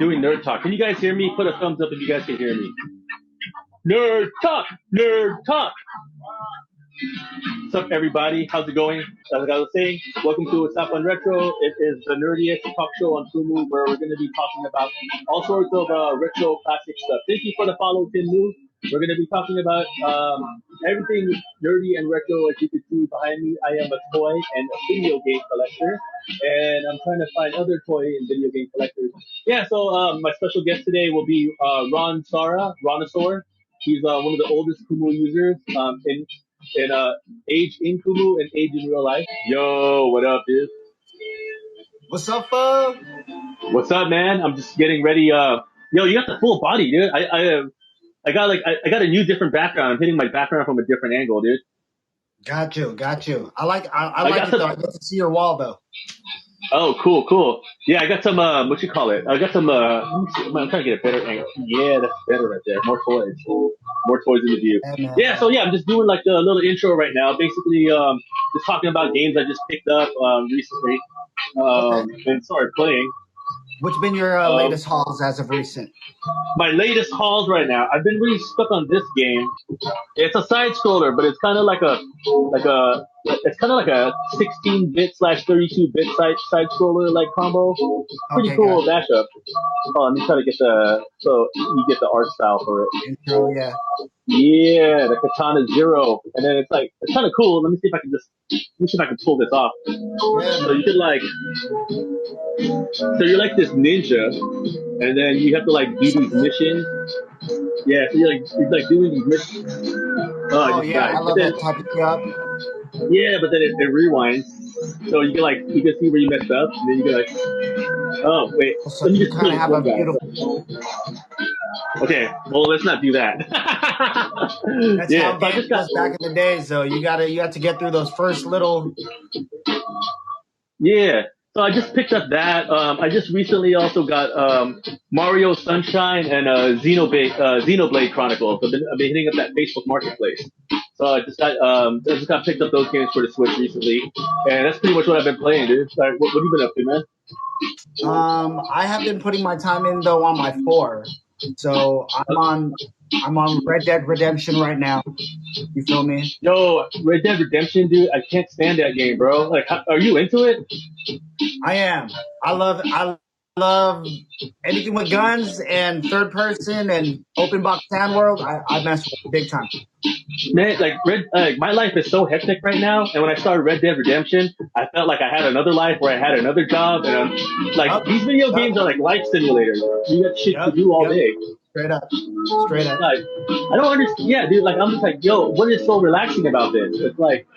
doing nerd talk. Can you guys hear me? Put a thumbs up if you guys can hear me. Nerd talk, nerd talk. What's up, everybody? How's it going? As I was saying, welcome to Usapan Retro. It is the nerdiest talk show on Kumu where we're going to be talking about all sorts of retro classic stuff. Thank you for the follow, Tim Moo. We're going to be talking about everything nerdy and retro. As you can see behind me, I am a toy and a video game collector, and I'm trying to find other toy and video game collectors. Yeah, so my special guest today will be Ron Saura, Ronosaur. He's one of the oldest Kumu users in age in Kumu and age in real life. Yo, what up, dude? What's up, What's up, man? I'm just getting ready. Yo, you got the full body, dude. I got I got a new different background. I'm hitting my background from a different angle, dude. Got you. I like it though. I get to see your wall though. Oh, cool. Yeah, I got some what you call it? I got some let me see. I'm trying to get a better angle. Yeah, that's better right there. More toys. More toys in the view. Yeah, so yeah, I'm just doing like a little intro right now. Basically, just talking about games I just picked up recently. And started playing. What's been your latest hauls as of recent? My latest hauls right now. I've been really stuck on this game. It's a side scroller, but it's kind of like a 16-bit / 32-bit side scroller like combo. Pretty cool mashup. Oh, let me try to get so you get the art style for it. Intro, yeah. Yeah, the Katana Zero, and then it's kind of cool. Let me see if I can pull this off. Yeah. So you could so you're like this ninja, and then you have to like do these missions. Yeah, so you're doing these missions. Oh yeah, I love that type of job. Yeah, but then it rewinds, so you can see where you messed up, and then you can oh wait, so let me just kind of have a beautiful. Okay, well let's not do that. That's how games was back in the days, though. You have to get through those first little. Yeah. So I just picked up that. I just recently also got Mario Sunshine and Xenoblade Chronicles. I've been hitting up that Facebook Marketplace. So I just got picked up those games for the Switch recently, and that's pretty much what I've been playing, dude. Like, what have you been up to, man? I have been putting my time in though on my 4. So I'm on Red Dead Redemption right now. You feel me? Yo, Red Dead Redemption, dude. I can't stand that game, bro. Like, are you into it? I am. I love anything with guns and third person and open box sand world. I mess with big time. Man, my life is so hectic right now, and when I started Red Dead Redemption, I felt like I had another life where I had another job, and these video games are like life simulators. You got shit to do all day. Straight up. Like, I don't understand. Yeah, dude. Like, I'm just like, yo, what is so relaxing about this? It's like,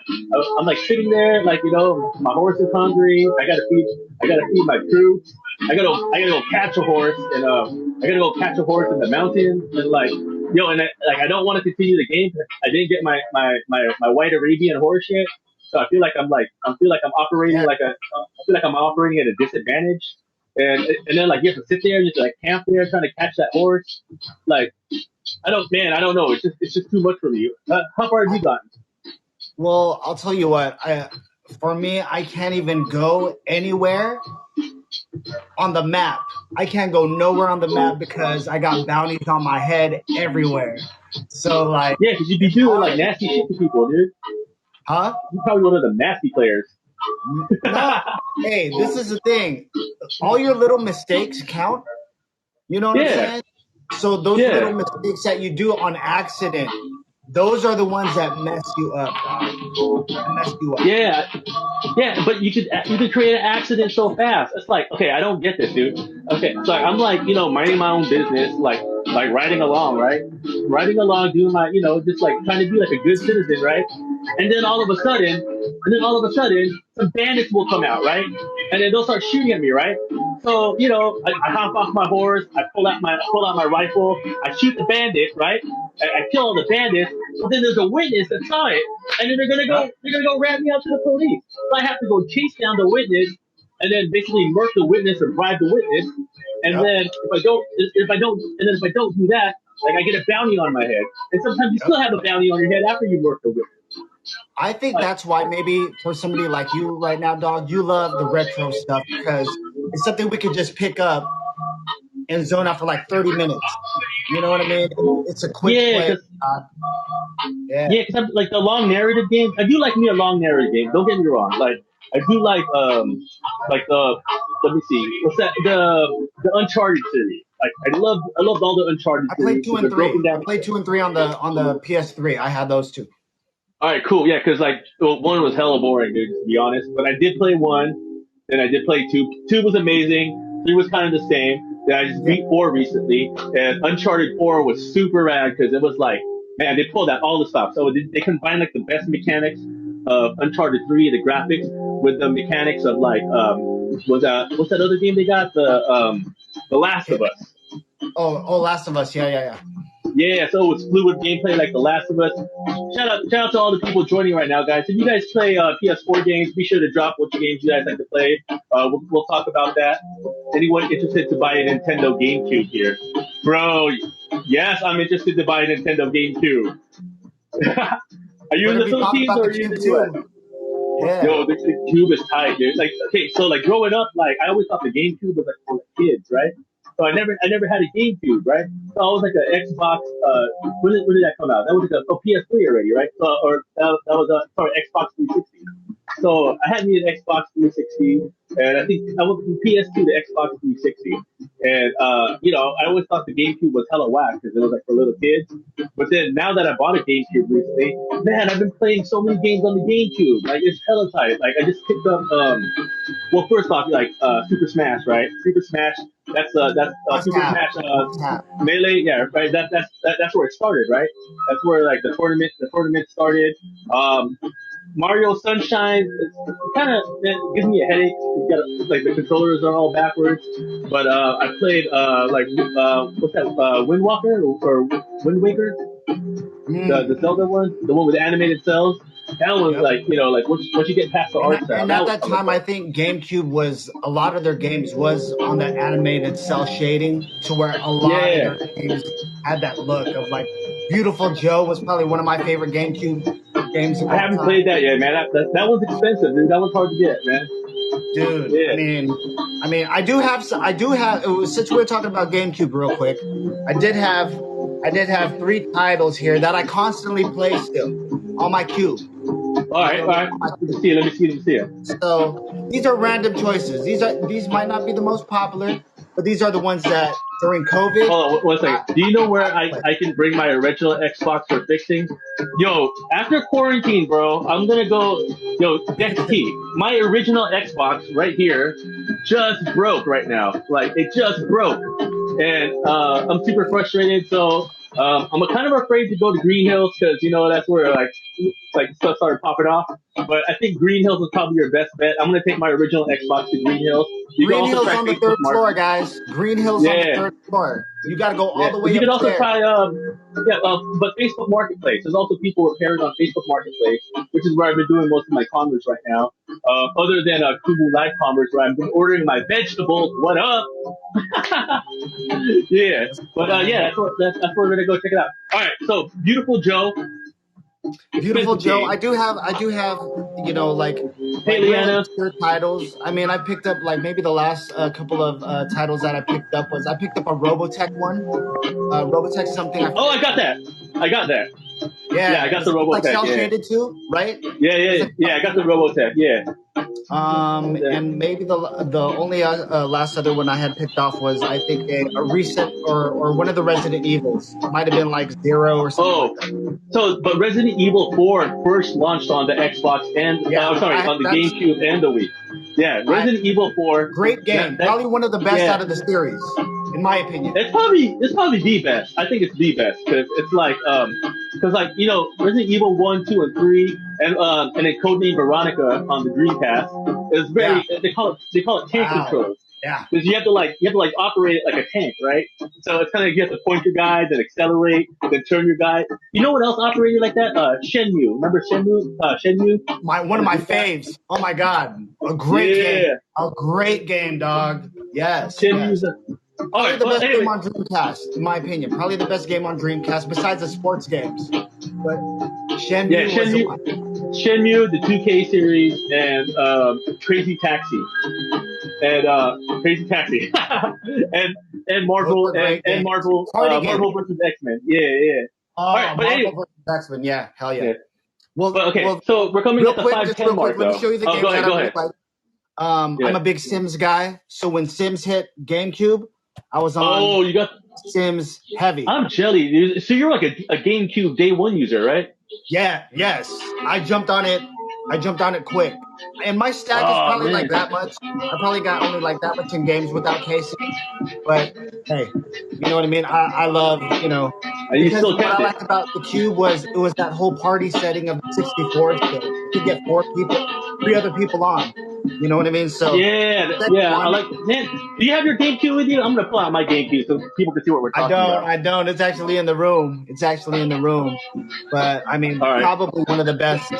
I'm like sitting there, like, you know, my horse is hungry. I gotta feed my troops. I gotta go catch a horse, and I gotta go catch a horse in the mountains, and like, yo, and I don't want to continue the game. I didn't get my white Arabian horse yet, so I feel like I'm operating I feel like I'm operating at a disadvantage. And then like you have to sit there and just like camp there trying to catch that horse. Like I don't know. It's just too much for me. How far have you gotten? Well, I'll tell you what. For me, I can't even go anywhere on the map. I can't go nowhere on the map because I got bounties on my head everywhere. So like, yeah, because you be doing like nasty shit to people, dude. Huh? You're probably one of the nasty players. No. Hey, this is the thing. All your little mistakes count. You know what I'm saying? So those little mistakes that you do on accident, those are the ones that mess you up. Yeah, but you could create an accident so fast. It's like, okay, I don't get this, dude. Okay, so I'm like, you know, minding my own business, like riding along, right? Riding along, doing my, you know, just like trying to be like a good citizen, right? And then all of a sudden, some bandits will come out, right? And then they'll start shooting at me, right? So, you know, I hop off my horse, I pull out my rifle, I shoot the bandit, right? I kill all the bandits, but then there's a witness that saw it, and then they're gonna go rat me out to the police. So I have to go chase down the witness, and then basically murk the witness or bribe the witness. And then if I don't do that, like I get a bounty on my head. And sometimes you still have a bounty on your head after you murk the witness. I think that's why maybe for somebody like you right now, dog, you love the retro stuff because it's something we could just pick up in zone after like 30 minutes. You know what I mean? It's a quick Yeah, play. because Yeah. yeah, because like the long narrative games. I do like me a long narrative game. Don't get me wrong. Like I do like the let me see, what's that? The Uncharted series. Like I loved all the Uncharted I played series two because and they're broken three. I down. played 2 and 3 on the PS3. I had those two. All right, cool. Yeah, because like well, one was hella boring, dude. To be honest, but I did play one, and I did play two. Two was amazing. Three was kind of the same. Then I just Yeah. beat four recently, and Uncharted 4 was super rad because it was like, man, they pulled out all the stuff. So they combined like the best mechanics of Uncharted 3, the graphics, with the mechanics of like what's that other game they got? The Last of Us. Oh, Last of Us. Yeah. Yeah, so it's fluid gameplay like The Last of Us. Shout out to all the people joining right now, guys. If you guys play PS4 games, be sure to drop what games you guys like to play. We'll talk about that. Anyone interested to buy a Nintendo GameCube here? Bro, yes, I'm interested to buy a Nintendo GameCube. Are you We're in gonna the be talking Philippines about or the are you in cube the US? too. Yeah. Yo, the Cube is tight, dude. Like, okay, so like growing up, like I always thought the GameCube was like for kids, right? So I never had a GameCube, right? So I was like an Xbox. When did that come out? That was like a PS3 already, right? So or that was a sorry Xbox 360. So I had me an Xbox 360, and I think I went from PS2 to Xbox 360. And I always thought the GameCube was hella whack because it was like for little kids. But then now that I bought a GameCube recently, man, I've been playing so many games on the GameCube. Like it's hella tight. Like I just picked up well, first off, like Super Smash, right? Super Smash. That's Must Super have. Smash Must have. Melee. Yeah, right. That's where it started, right? That's where like the tournament started. Mario Sunshine, it's kind of it gives me a headache. You got like the controllers are all backwards. But I played what's that? Wind Walker or Wind Waker, the Zelda one, the one with the animated cells. That was Yep. like like once you get past the art style, And that at was that hella time, I fun. think GameCube was a lot of their games was on that animated cell shading, to where a lot of Yeah, their games had that look of like Beautiful Joe was probably one of my favorite GameCube games of I all haven't time. played that yet, man. That was expensive, dude. That was hard to get, man. Dude, Yeah. I do have, since we're talking about GameCube real quick, I did have, I did have 3 titles here that I constantly play still on my cube. All right, all right. On my Let me cube. see it. Let me see it. So these are random choices. These might not be the most popular, but these are the ones that during COVID, Hold on, one I, second. Do you know I where I, play. I can bring my original Xbox for fixing? Yo, after quarantine, bro, I'm gonna go. Yo, next key. My original Xbox right here just broke right now. Like it just broke, and I'm super frustrated. So I'm kind of afraid to go to Green Hills because that's where like stuff started popping off. But I think Green Hills is probably your best bet. I'm gonna take my original Xbox to Green Hills. You can Green also Hills try on the Facebook third Market. floor, guys. Green Hills on the Yeah, third floor. You got to go all yeah. the But way you can also upstairs. try but Facebook Marketplace. There's also people repairing on Facebook Marketplace, which is where I've been doing most of my commerce right now. Other than Kumu Live Commerce, where I've been ordering my vegetables. What up? Yeah, but yeah, that's where we're gonna go check it out. All right, so Beautiful Joe, Beautiful expensive Joe. game. I do have, like Hey real Leanna. obscure titles. I mean, I picked up like maybe the last couple of titles that I picked up was I picked up a Robotech one. Robotech something I Oh, forget. I got that. I got that. Yeah, I Yeah, got the it's like Robotech. cell Yeah, shaded too, right? yeah, It's yeah, like yeah. cell I got the shaded. Robotech. Yeah. And maybe the only last other one I had picked off was I think a recent or one of the Resident Evils. It might have been like Zero or something like Oh, that. but Resident Evil 4 first launched on the Xbox and Yeah, sorry, on the that's GameCube and the Wii. Yeah, I Resident Evil 4. great game. That Probably one of the best out yeah. of the series, in my opinion. It's probably the best. I think it's the best because it's like because like Resident Evil 1, 2, and 3 and then Codename Veronica on the Dreamcast is Yeah. very they call it tank Wow. controls Yeah. because you have to operate it like a tank, right? So it's kind of you have to point your guy, then accelerate, then turn your guy. You know what else operated like that? Shenmue. Remember Shenmue? Shenmue One on of the my Dreamcast? faves. Oh my god. A great game. Yeah, A great game, dog. Yes, Shenmue's. yes. All Probably right, the but best game anyway, on Dreamcast, in my opinion. Probably the best game on Dreamcast besides the sports games. But yeah, Shenmue was the one. Shenmue, the 2K series, and Crazy Taxi, and and Those were great games. Party games. Marvel versus X-Men. Yeah. All right, but anyway, Marvel versus X-Men. Yeah, hell yeah. yeah. Well, But okay, well, so we're coming real at the quick, just 5:10 real quick. mark, Let me though. show you the games Go that ahead, I go really ahead. like. Yeah. I'm a big Sims guy, so when Sims hit GameCube, I was on Oh, you got. Sims heavy. I'm jelly, dude. So you're like a GameCube day one user, right? Yeah, yes. I jumped on it quick. And my stack is Oh probably like man. that much. I probably got only like that much in games without casing. But hey, you know what I mean? I love, Are you because still what I tempted? liked about the Cube was it was that whole party setting of the 64 still. You could get 3 other people on. You know what I mean? So Yeah, that's yeah. I one. like. Man, do you have your GameCube with you? I'm gonna pull out my GameCube so people can see what we're talking about. I don't. It's actually in the room. But I mean, All right, probably one of the best.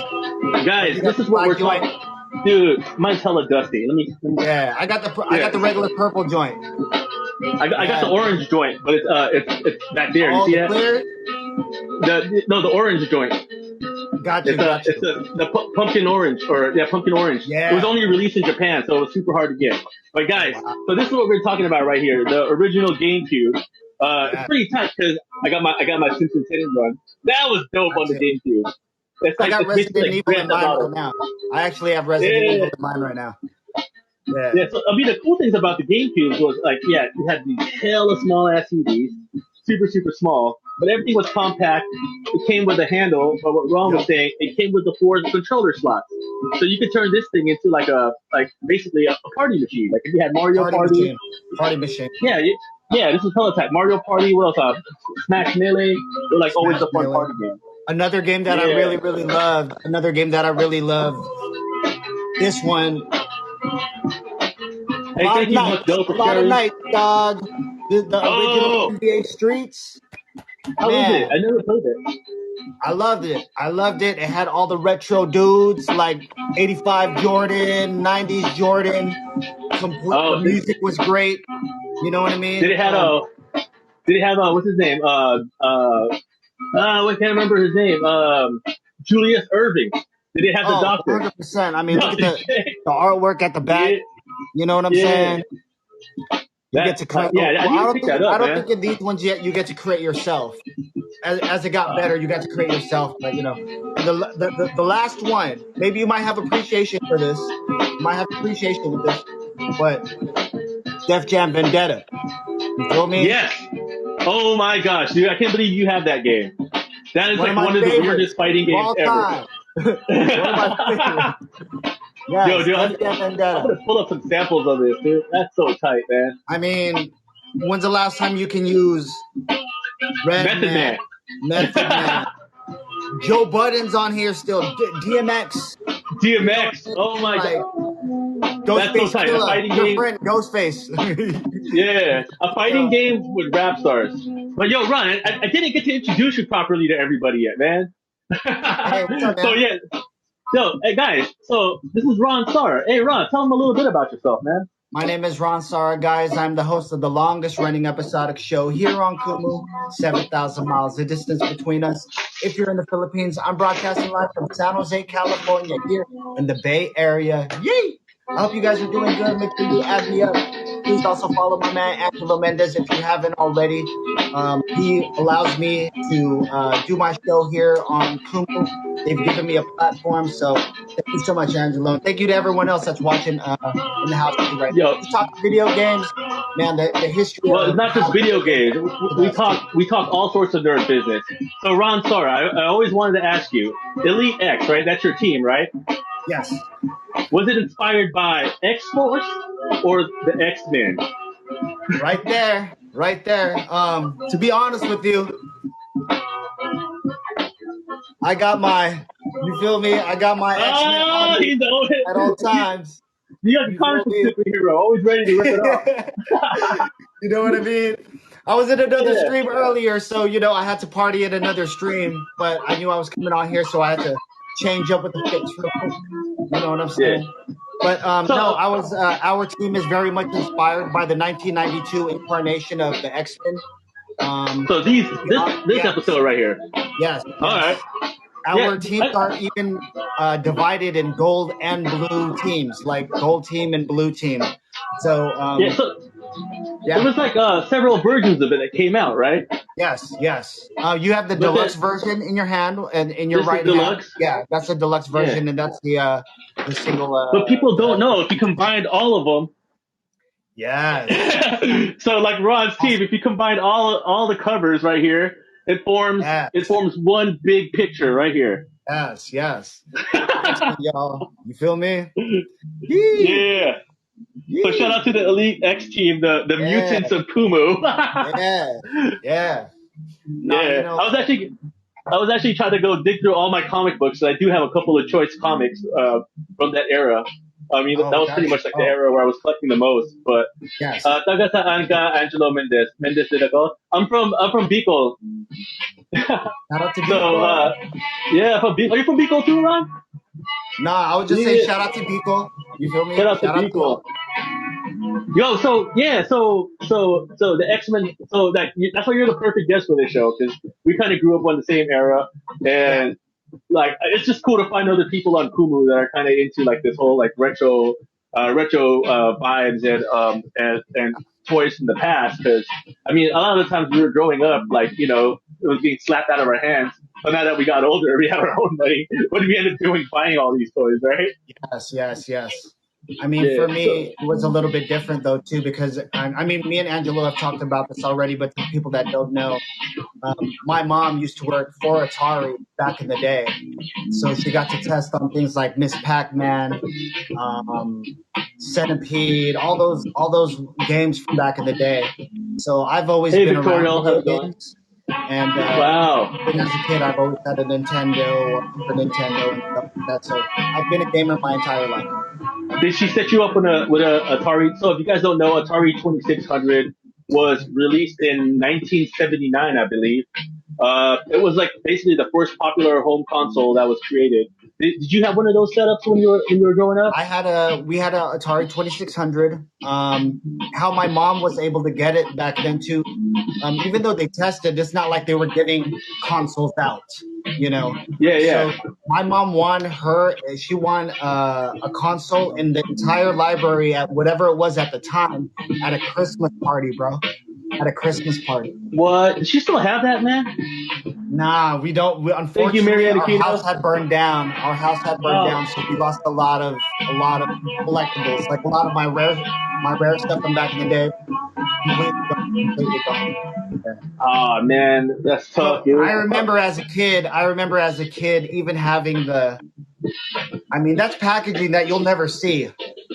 guys, You got this the is what black we're joint. talking. Dude, mine's hella dusty. Let me. Yeah, I got the regular purple joint. I got the orange joint, but it's back there. You All see the that? clear. The orange joint. Got you. The pumpkin orange pumpkin orange. Yeah. It was only released in Japan, so it was super hard to get. But guys, so this is what we're talking about right here. The original GameCube. It's pretty tight because I got my Simpsons hidden run. That was dope on the GameCube. I got Resident Evil in mine Auto. right now. I actually have Resident Evil in mine right now. Yeah. So I mean, the cool things about the GameCube was like, yeah, you had these hella small ass CDs, super small, but everything was compact. It came with a handle, but what Ron was saying, it came with the 4 controller slots, so you could turn this thing into basically a party machine. Like if you had Mario Party. Party machine. Yeah, this is hella type. Mario Party. What else? Smash Melee. They're like always a fun party game. Another game that I really loved. This one. Hey, thank you much, Joe, for sharing. A lot of nights, dog. The original NBA Streets. How is it? I never played it. I loved it. It had all the retro dudes like 85 Jordan, 90s Jordan. The music was great. You know what I mean? Did it have what's his name? I can't remember his name. Julius Irving. Did it have the doctor? 100%. I mean, look at the artwork at the back. Yeah. You know what I'm saying? You get to create. I don't think in these ones yet you get to create yourself. As it got better, you got to create yourself. But the last one, maybe you might have appreciation for this. You might have appreciation with this, but Def Jam Vendetta. You feel me? Yes. Oh my gosh, dude! I can't believe you have that game. That is one of the weirdest fighting games ever. One of my favorites. Yes, yo, dude, I'm gonna pull up some samples of this, dude. That's so tight, man. I mean, when's the last time you can use Method Man? Joe Budden's on here still. DMX. Oh my god. Ghostface so tight. A fighting game. Friend, Ghostface. Yeah, a fighting game with rap stars. But yo, Ron, I didn't get to introduce you properly to everybody yet, man. Hey, what's up, man? So yeah. Yo, hey guys, so this is Ron Saura. Hey Ron, tell them a little bit about yourself, man. My name is Ron Saura, guys. I'm the host of the longest running episodic show here on Kumu, 7,000 miles the distance between us. If you're in the Philippines, I'm broadcasting live from San Jose, California, here in the Bay Area. Yay! I hope you guys are doing good. Make sure you add me up. Please also follow my man, Angelo Mendez, if you haven't already. He allows me to do my show here on Kumu. They've given me a platform, so thank you so much, Angelo. Thank you to everyone else that's watching in the house right now. We talk video games, man. The history. Well, it's not just video games. We talk all sorts of nerd business. So, Ron Saura, I always wanted to ask you, Elite X, right? That's your team, right? Yes. Was it inspired by X-Force or the X-Men? Right there. To be honest with you, I got my, you feel me? I got my X-Men on me at all times. You got the comic superhero, always ready to rip it off. You know what I mean? I was in another stream earlier, so, I had to party in another stream, but I knew I was coming on here, so I had to change up with the fix real quick. You know what I'm saying? Yeah. But no, our team is very much inspired by the 1992 incarnation of the X-Men. So this episode right here. Yes. All right. Our teams are even divided in gold and blue teams, like gold team and blue team. So There was like several versions of it that came out, right? Yes. You have the But deluxe version in your hand and in your this is right hand. deluxe. Yeah, that's the deluxe version, Yeah. and that's the single. But people don't know if you combined all of them. Yes. So like Ron's team, if you combine all the covers right here, it forms Yes. one big picture right here. Yes. Y'all, you feel me? Yee. Yeah. So shout out to the Elite X team, the Yeah. mutants of Kumu. Yeah. No, Yeah. I was actually trying to go dig through all my comic books. So I do have a couple of choice comics from that era. I mean, that was pretty much like the era where I was collecting the most. But yes. taga saan ka, Angelo Mendez? Mendez din ako. I'm from Bicol. Shout out to Bicol. So yeah, from Bicol. Are you from Bicol too, Ron? No, I would just say shout out to Bicol. You feel me? Shout out to Bicol. Yo, so the X-Men, so that's why you're the perfect guest for this show, because we kind of grew up on the same era, and like it's just cool to find other people on Kumu that are kind of into like this whole like retro vibes and toys from the past. Because I mean, a lot of the times we were growing up, like it was being slapped out of our hands. But now that we got older, we have our own money. What do we end up doing? Buying all these toys, right? Yes. I mean, for me, it was a little bit different though too, because I mean, me and Angelo have talked about this already, but to people that don't know, my mom used to work for Atari back in the day, so she got to test on things like Miss Pac-Man, Centipede, all those games from back in the day. So I've always been around video games. And wow. As a kid, I've always had a Nintendo or Super Nintendo and stuff like that. So I've been a gamer my entire life. Did she set you up with a Atari? So if you guys don't know, Atari 2600 was released in 1979, I believe. It was like basically the first popular home console that was created. Did you have one of those setups when you were growing up? We had a Atari 2600. How my mom was able to get it back then too. Even though they tested, it's not like they were giving consoles out. Yeah. So my mom she won a console in the entire library at whatever it was at the time at a Christmas party, bro. At a Christmas party. What? Does she still have that, man? Nah, we don't. Unfortunately, our house had burned down. So we lost a lot of collectibles. Like a lot of my rare stuff from back in the day. Completely gone. Oh man, that's tough, dude. I remember as a kid, even having that's packaging that you'll never see.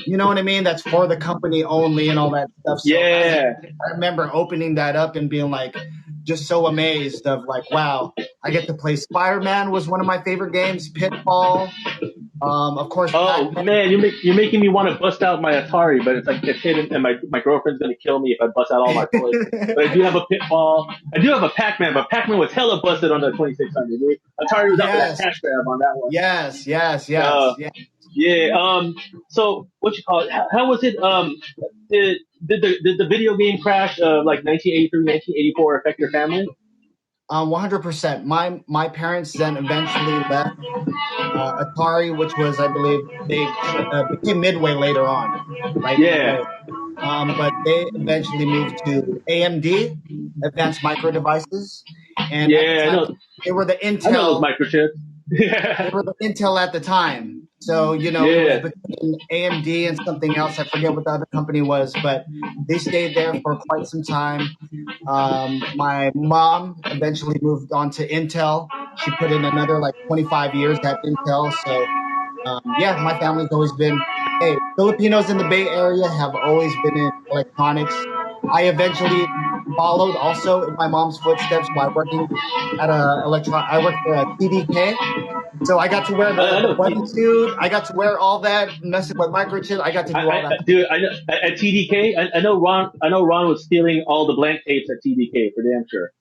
You know what I mean? That's for the company only and all that stuff. So yeah. I remember opening that up and being like, just so amazed of like, wow, I get to play Spider-Man was one of my favorite games. Pitfall. Of course. Oh man, you're making me want to bust out my Atari, but it's like it's hidden, and my girlfriend's gonna kill me if I bust out all my toys. But I do have a Pitfall. I do have a Pac-Man, but Pac-Man was hella busted on the 2600. Atari was up for that cash grab on that one. Yes. Yeah. So what you call it? How was it? Did the video game crash of like 1983, 1984 affect your family? 100%. My parents then eventually left Atari, which was, I believe, they became Midway later on, right? Yeah. But they eventually moved to AMD, Advanced Micro Devices, and I know. They were the Intel. I know those microchips. They were the Intel at the time. So, it was between AMD and something else. I forget what the other company was, but they stayed there for quite some time. My mom eventually moved on to Intel. She put in another 25 years at Intel. So, my family's always been, Filipinos in the Bay Area have always been in electronics. I eventually followed also in my mom's footsteps by working at I worked for a TDK. So I got to wear the bodysuit. I got to wear all that, messing with microchips. I got to do all that. Dude, I know, at TDK, I know Ron was stealing all the blank tapes at TDK for damn sure.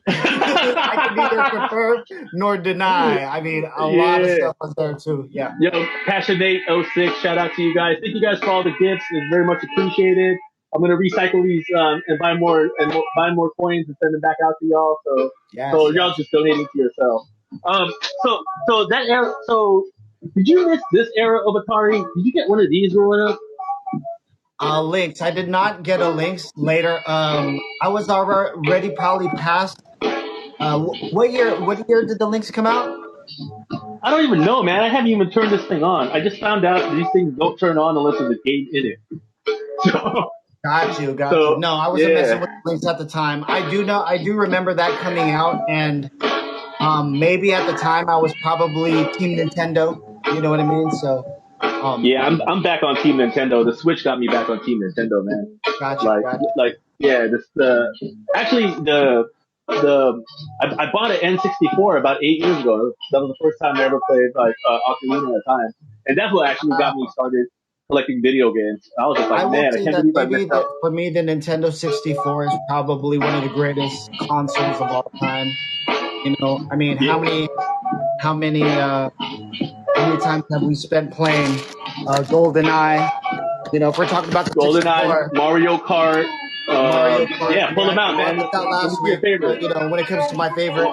I can neither confirm nor deny. I mean, a lot of stuff was there too. Yeah. Yo, Passionate06, shout out to you guys. Thank you guys for all the gifts. It's very much appreciated. I'm gonna recycle these and buy more coins and send them back out to y'all. So y'all just donating to yourself. So that era. So did you miss this era of Atari? Did you get one of these growing up? Links. I did not get a links later. I was already probably past. What year? What year did the links come out? I don't even know, man. I haven't even turned this thing on. I just found out these things don't turn on unless there's a game in it. So, Got you. so No, I wasn't messing with the links at the time. I do remember that coming out, and maybe at the time I was probably Team Nintendo. You know what I mean? So. Yeah, I'm back on Team Nintendo. The Switch got me back on Team Nintendo, man. Gotcha. Yeah. I bought an N64 about 8 years ago. That was the first time I ever played Ocarina at a time, and that's what actually got me started collecting video games. I was just like, man, I can't believe I missed out. For me, the Nintendo 64 is probably one of the greatest consoles of all time. You know, I mean, how many times have we spent playing GoldenEye? You know, if we're talking about the GoldenEye, Mario Kart. Yeah, pull them out, man. Last week, you know, when it comes to my favorite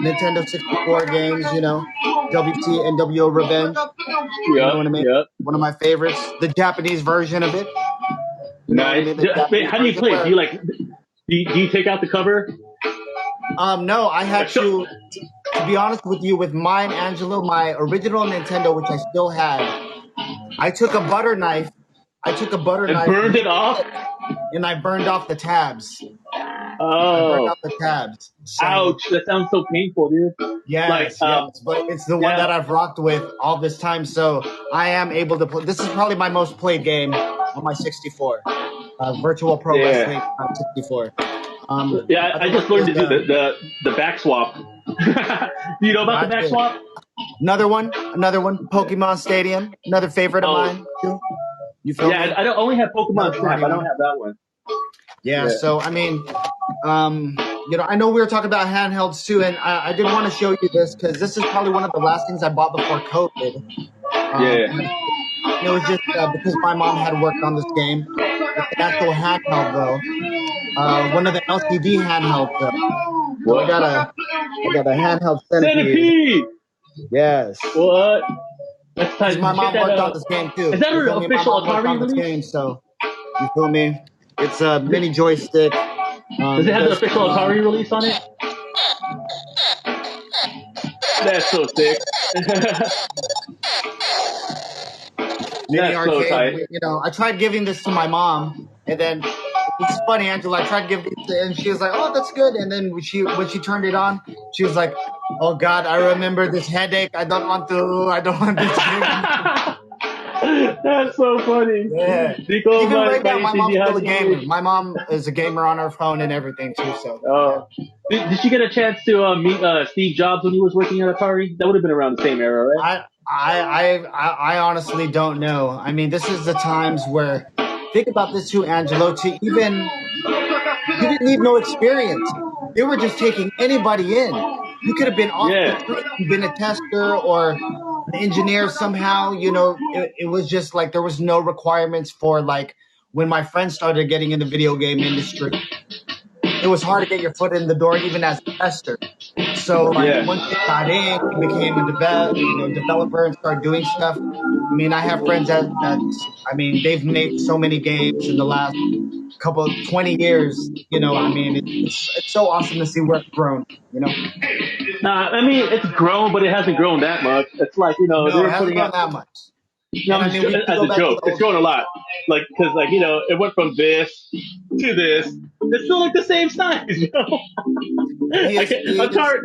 Nintendo 64 games, you know, WC and WO Revenge. You know what I mean? Yep. One of my favorites, the Japanese version of it. Nice. How do you play? Do you take out the cover? No, I had to be honest with you, with mine, Angelo, my original Nintendo, which I still had, I took a butter knife. And burned it off? And I burned off the tabs. Oh. I burned off the tabs. So, ouch, that sounds so painful, dude. Yes, but it's the one that I've rocked with all this time, so I am able to play. This is probably my most played game on my 64. Virtual Pro Wrestling on 64. I just learned to do the back swap. Do you know about the back swap? Another one. Pokemon Stadium, another favorite of mine too. You feel me? I don't only have Pokemon Snap. I don't have that one. Yeah. So I mean, you know, I know we were talking about handhelds too, and I did want to show you this because this is probably one of the last things I bought before COVID. It was just because my mom had worked on this game. It's an actual handheld though. One of the LCD handhelds though. So I got a handheld centipede. Yes. What? That's tight. My mom worked on this game too. Is that an official Atari release? Game, so you feel me? It's a mini joystick. Does it have the official Atari release on it? That's so sick. That's so tight. You know, I tried giving this to my mom, and then it's funny, Angela. I tried giving it to her, and she was like, "Oh, that's good." And then when she turned it on, she was like, "Oh God, I remember this headache. I don't want this." That's so funny. Yeah. Even right now, my mom's still a gamer. My mom is a gamer on her phone and everything too. So. Did she get a chance to meet Steve Jobs when he was working at Atari? That would have been around the same era, right? I honestly don't know. I mean, this is the times where, think about this too, Angelo, you didn't need no experience. They were just taking anybody in. You could have been been a tester or an engineer somehow, you know, it was just like there was no requirements for like when my friends started getting in the video game industry. It was hard to get your foot in the door even as a tester. So once you got in, you became a developer and started doing stuff. I mean, I have friends that they've made so many games in the last 20 years. You know, I mean, it's so awesome to see where it's grown. You know. Nah, I mean, it's grown, but it hasn't grown that much. It's like, you know, it hasn't grown that much. No, as a joke, it's grown a lot. Like, because, like, you know, it went from this to this. It's still like the same size, you know. Atari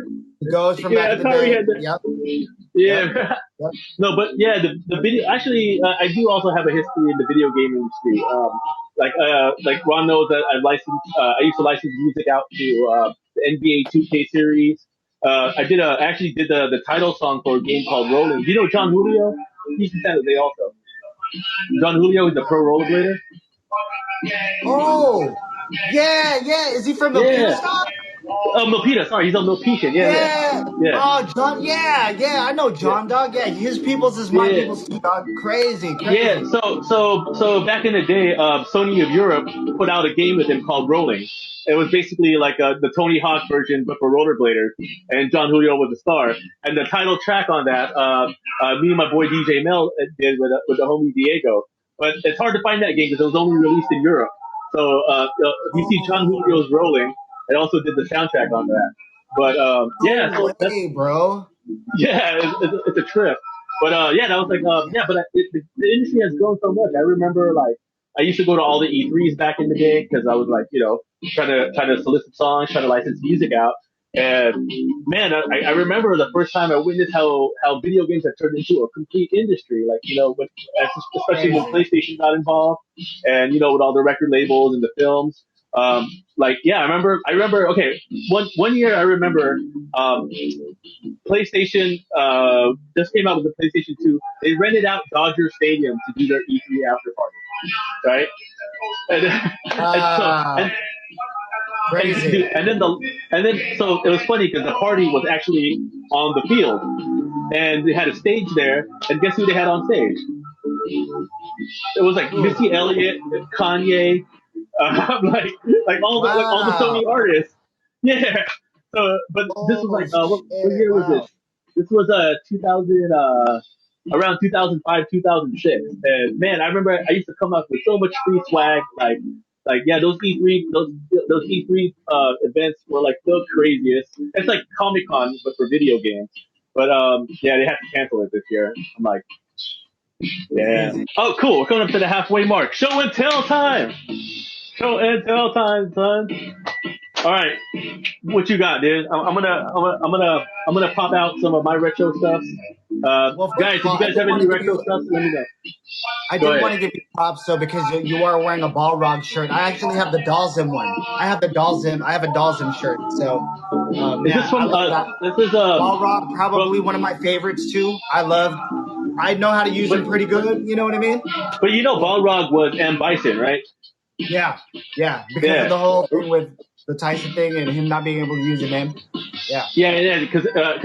goes from back to Atari Yep. No, but yeah, the video. Actually, I do also have a history in the video game industry. Like Ron knows that I used to license music out to the NBA 2K series. I actually did the title song for a game called Rolling. Do you know John Julio? He's from San Jose also. John Julio is the pro rollerblader. Oh, yeah. Is he from Milpitas? Milpitas. Sorry, he's on Milpitas. Yeah. Oh, John. Yeah. I know John, dog. Yeah, his people's is my people's too, dog. Crazy. Yeah. So back in the day, Sony of Europe put out a game with him called Rolling. It was basically like the Tony Hawk version, but for rollerbladers. And John Julio was the star. And the title track on that, me and my boy DJ Mel did with the homie Diego. but it's hard to find that game because it was only released in Europe. So you see John Julio's Rolling, and also did the soundtrack on that. But yeah, No so that's way, bro. yeah, it's a trip. But yeah, that was like yeah, but the industry has grown so much. I remember like I used to go to all the E3s back in the day because I was like trying to solicit songs, trying to license music out. And man, I remember the first time I witnessed how video games have turned into a complete industry. Like especially when Crazy. PlayStation got involved, and with all the record labels and the films. Like yeah, I remember. Okay, one year I remember. PlayStation just came out with the PlayStation 2. They rented out Dodger Stadium to do their E3 after party, right? And, Wow. Crazy. and then so it was funny because the party was actually on the field, and they had a stage there. And guess who they had on stage? It was like Ooh. Missy Elliott, Kanye, like all the Wow. Sony artists. Yeah. So, but this was Oh like what shit. year was this? Wow. This was 2000 around 2005 2006. And man, I remember I used to come up with so much free swag. Like yeah, those E3 events were like the craziest. It's like Comic Con but for video games. But yeah, they had to cancel it this year. I'm like, damn. Crazy. Oh, cool. We're coming up to the halfway mark. Show and tell time. Show and tell time, son. All right, what you got, dude? I'm gonna pop out some of my retro stuff. Well, first Guys, of if all, you I guys did have want any to give retro you stuff, let me know. I Go did ahead. want to give you props though because you are wearing a Balrog shirt. I actually have the Dalsim one. I have a Dalsim shirt. So Is this man, I from? love that. This is Balrog, from. probably one of my favorites too. I know how to use But them pretty good. You know what I mean? Balrog was M Bison, right? Yeah, yeah. Because of Yeah. the whole thing with the Tyson thing and him not being able to use a name. Yeah. Yeah, because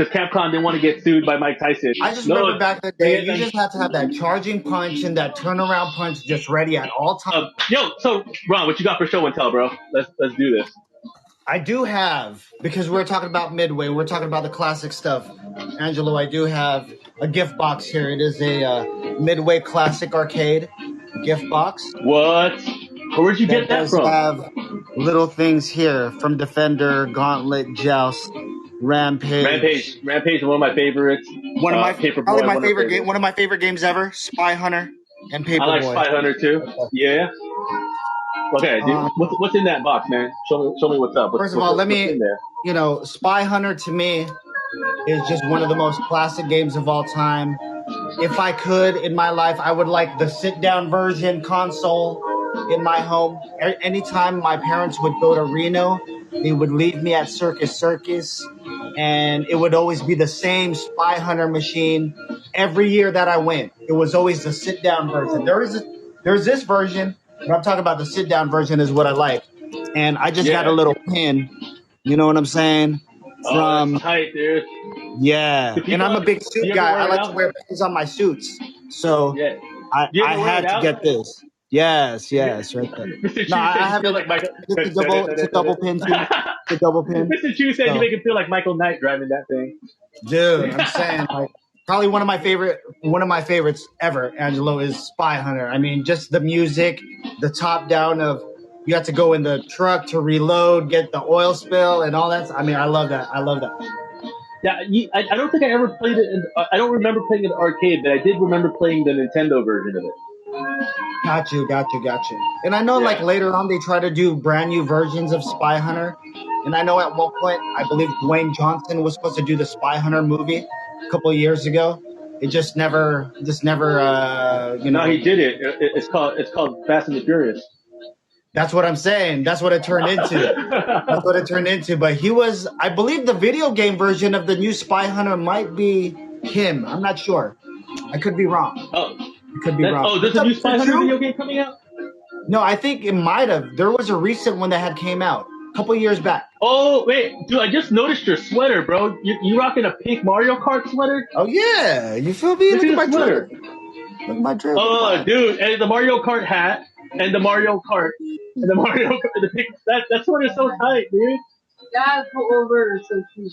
Capcom didn't want to get sued by Mike Tyson. I just No, remember back in the day, you just had to have that charging punch and that turnaround punch just ready at all times. yo, so Ron, what you got for show and tell, bro? Let's do this. I do have, because we're talking about Midway, we're talking about the classic stuff. Angelo, I do have a gift box here. It is a Midway Classic Arcade gift box. What? Where'd you get That that does from? have little things here from Defender, Gauntlet, Joust, Rampage. Rampage is one of my favorites. One of my probably Paperboy, my one of my favorite game, favorites. one of my favorite games ever, Spy Hunter and I like Paperboy. Spy Hunter too. Yeah. Okay, dude. Um, What's in that box, man? Show me what's up. First of all, let What's me, in there? Spy Hunter to me is just one of the most classic games of all time. If I could, in my life, I would like the sit-down version console in my home. Anytime my parents would go to Reno, they would leave me at Circus, and it would always be the same Spy Hunter machine. Every year that I went, it was always the sit-down version. There's this version, but I'm talking about the sit-down version is what I like. And I just got a Yeah. little pin, you know what I'm saying? Oh, From that's tight, dude. yeah, and I'm a big Do suit you ever guy. I wear it like to out? wear pins on my suits, so Yeah. I Do you I ever wear it had to out? get this. Yes, right there. Mr. No, Chu said I you have feel it. like Michael. It's a double pin too. It's a double pin. Mr. Chu said you So, make him feel like Michael Knight driving that thing. dude, I'm saying like probably one of my favorites ever. Angelo is Spy Hunter. I mean, just the music, the top down of you have to go in the truck to reload, get the oil spill, and all that. I mean, I love that. Yeah, I don't think I ever played it. I don't remember playing it in the arcade, but I did remember playing the Nintendo version of it. Got you. And I know like Yeah. later on they try to do brand new versions of Spy Hunter. And I know at one point I believe Dwayne Johnson was supposed to do the Spy Hunter movie a couple of years ago. It just never No, he did it. It's called Fast and the Furious. That's what I'm saying. That's what it turned into. But I believe the video game version of the new Spy Hunter might be him. I'm not sure. I could be wrong. There's a new Spy Hunter video game coming out? No, I think it might have. There was a recent one that had came out a couple years back. Oh, wait. Dude, I just noticed your sweater, bro. You rocking a pink Mario Kart sweater? Oh, yeah. You feel me? Look at my sweater. Look at my drip. Oh, dude. And the Mario Kart hat and the Mario Kart. And the Mario Kart. That sweater's so tight, dude. Yeah, pull over. So cute.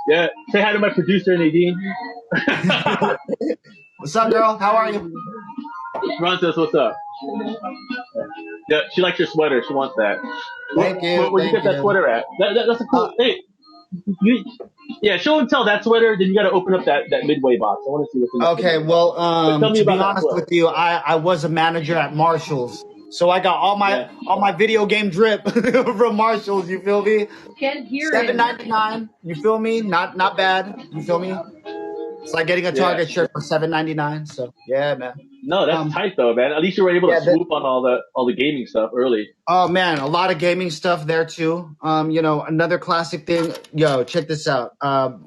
Yeah. Say hi to my producer, Nadine. What's up, girl? How are you? Ron says, what's up? Yeah, she likes your sweater. She wants that. Thank you. Where'd you get that sweater at? That's a cool. Hey, you, yeah, show and tell that sweater. Then you got to open up that Midway box. I want to see what's in that. Okay, well, Tell me to be about that honest sweater. with you, I was a manager at Marshalls, so I got all my video game drip from Marshalls. You feel me? Can't hear it. $7.99. You feel me? Not bad. You feel me? It's like getting a Target shirt for $7.99. So yeah, man. No, that's tight though, man. At least you were able to swoop on all the gaming stuff early. Oh man, a lot of gaming stuff there too. Another classic thing. Yo, check this out. A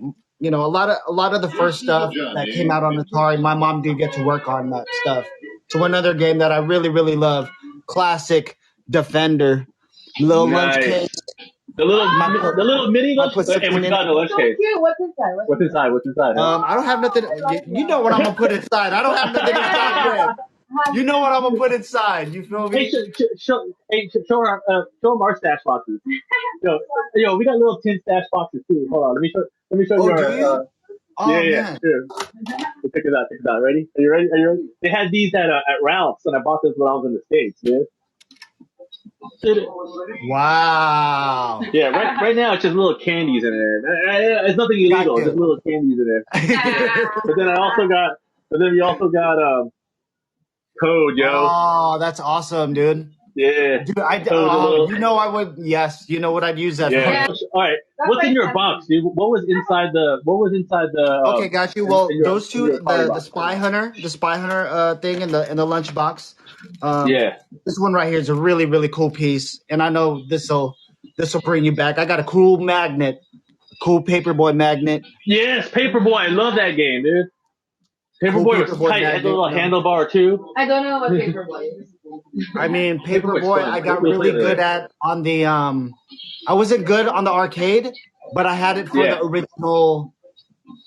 lot of the first stuff that came out on Atari, my mom did get to work on that stuff. So another game that I really, really love, classic Defender, little lunch case. The little mini lunch case. Hey, what you got in the lunch case? What's inside? What's inside? What's inside? I don't have nothing. You know what I'm gonna put inside. I don't have nothing inside. You know what I'm gonna put inside. You feel me? Hey, show them our stash boxes. Yo, we got little tin stash boxes too. Hold on, let me show you our. Man. Sure. Check it out. Ready? Are you ready? They had these at Ralph's, and I bought this when I was in the States, dude. Wow. Yeah, right now it's just little candies in there. It's nothing illegal. Just little candies in there. But then we also got code, yo. Oh, that's awesome, dude. Yeah. Dude, I would. Yes, you know what I'd use that for. All right. What's in your box, dude? What was inside the? Okay, got you. Well, those two, the Spy Hunter thing in the lunchbox. This one right here is a really, really cool piece, and I know this'll bring you back. I got a cool magnet, cool Paperboy magnet. Yes, Paperboy. I love that game, dude. Paperboy was tight. It had a little handlebar too. I don't know what Paperboy is. I mean, Paperboy, I got really good at on the I wasn't good on the arcade, but I had it for the original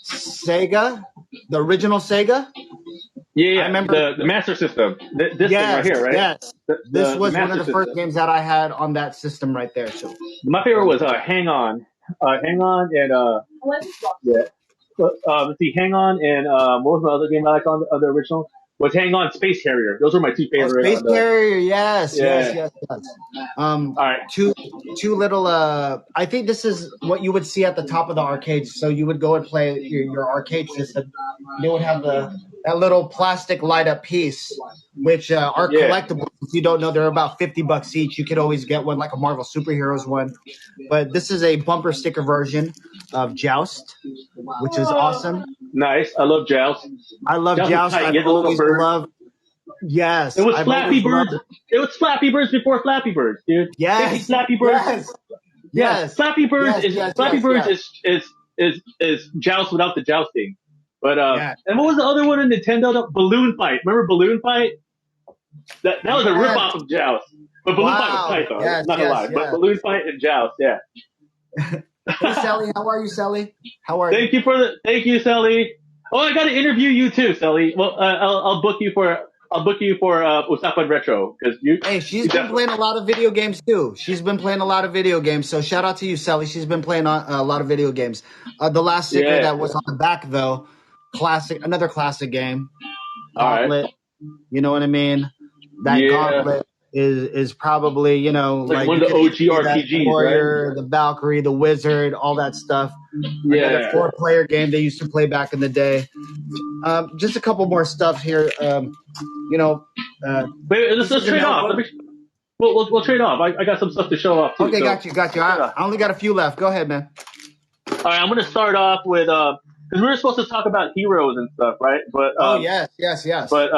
Sega. The original Sega. Yeah, I remember the Master System. This thing right here, right? Yes. This was one of the first games that I had on that system right there. So my favorite was Hang On, and let's see, Hang On, and what was the other game I liked on the original? Was Hang On, Space Harrier. Those were my two favorite. Space Harrier, yes. All right. Two little. I think this is what you would see at the top of the arcades. So you would go and play your arcade system. They would have that little plastic light up piece, which are collectibles. If you don't know, they're about $50 each. You could always get one, like a Marvel Superheroes one. But this is a bumper sticker version of Joust, which is awesome. Nice. I love Joust. I love Joust. I've always loved. Yes. It was Flappy Birds. It was Flappy Birds before Flappy Birds, dude. Yes. Flappy Birds. Yes. Flappy Birds is Joust without the jousting. But and what was the other one in Nintendo? Balloon Fight. Remember Balloon Fight? That was a ripoff of Joust. But Balloon Fight was tight though. Not gonna lie. But Balloon Fight and Joust, yeah. Hey Sally, how are you, Sally? How are you? Thank you, Sally. Oh, I got to interview you too, Sally. Well, I'll book you for Usapan Retro because you. Hey, she's been playing a lot of video games too. So shout out to you, Sally. She's been playing a lot of video games. The last sticker that was on the back though, another classic game. Gauntlet. Right. You know what I mean? That Gauntlet is probably, like one of the OG RPGs, Warrior, right? The Valkyrie, the Wizard, all that stuff. Another 4-player game they used to play back in the day. Just a couple more stuff here. Let's trade off. We'll trade off. I got some stuff to show off too. Okay, got you. I only got a few left. Go ahead, man. All right, I'm going to start off with because we were supposed to talk about heroes and stuff, right? But yes. But